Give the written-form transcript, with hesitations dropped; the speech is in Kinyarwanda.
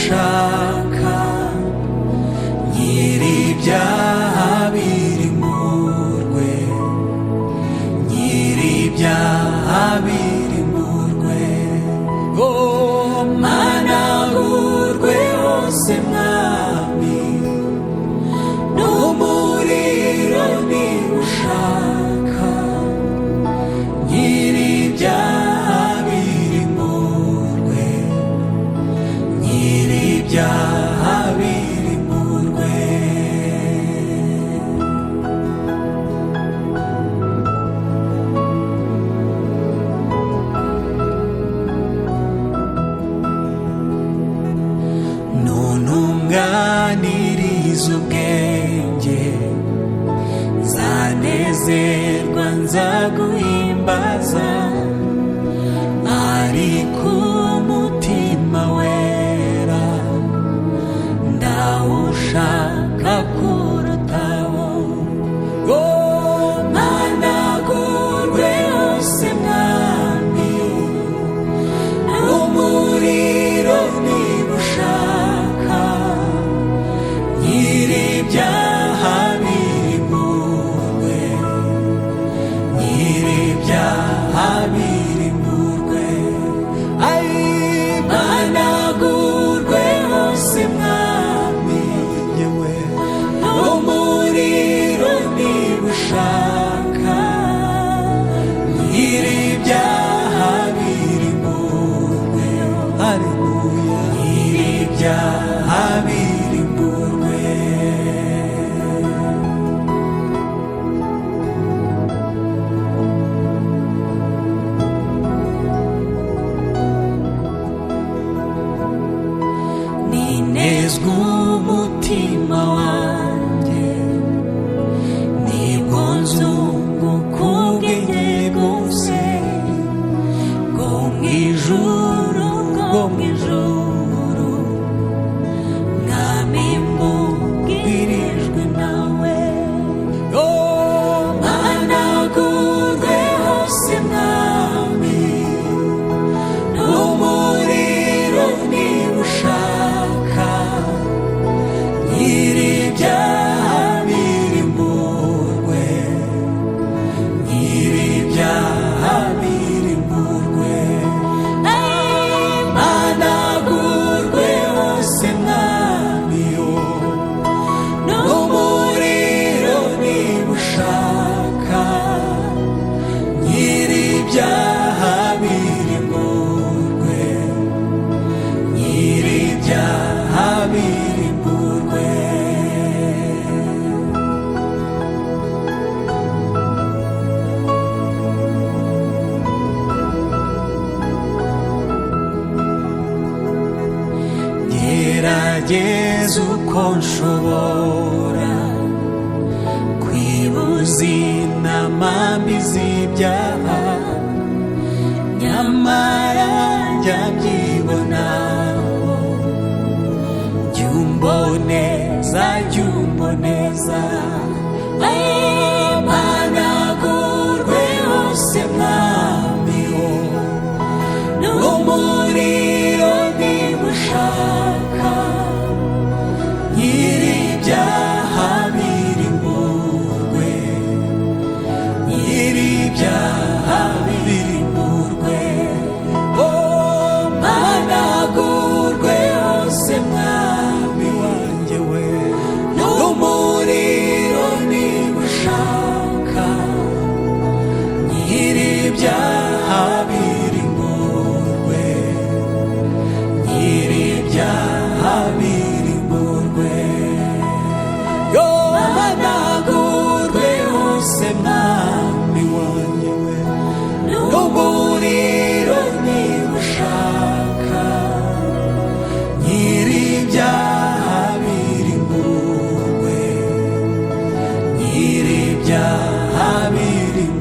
ushaka, nyir'ibyaha birimburwe, nyir'ibyaha birimburwe. Oh, managurwe hose mwami, n'umuriro niba ushaka, nyir'ibyaha birimburwe, nyir'ibyaha birimburwe. Nuntunganiriza ubwenge, nzanezerwa nzaguhimbaza, ariko umutima wera ndawushaka kurutaho. Oh, managurwe hose mwami, umuriro niba ushaka, nyir'ibyaha birimburwe, nyir'ibyaha birimburwe. Ay, managurwe hose mwami, yewe umuriro niba ushaka, nyir'ibyaha birimburwe. Haleluya, nyir'ibyaha birimburwe. Ninezwa umutima wanjye, nibwo nzunguka ubwenge bwose, bwo mw'ijuru, bwo mw'ijuru, mwami mbubwirijwe nawe. Oh, managurwe hose mwami, n'umuriro niba ushaka, nyir'ibyaha birimburwe, nyir'ibyaha birimburwe. Managurwe hose mwami, n'umuriro niba ushaka, nyir'ibyaha birimburwe, nyir'ibyaha birimburwe. Gerageza uko nshobora kwibuza inama mbi z'ibyaha, nyamara njya mbyibonaho. Jya umboneza, jya umboneza. Managurwe hose mwami, n'umuriro niba ushaka, nyir'ibyaha birimburwe, nyir'ibyaha birimburwe. Oh, managurwe hose mwami wanjye we, n'umuriro niba ushaka, nyir'ibyaha birimburwe, nyir'ibyaha birimburwe. Yo, managurwe hose mwami wanjye we, n'umuriro niba ushaka, nyir'ibyaha birimburwe, nyir'ibyaha birimburwe.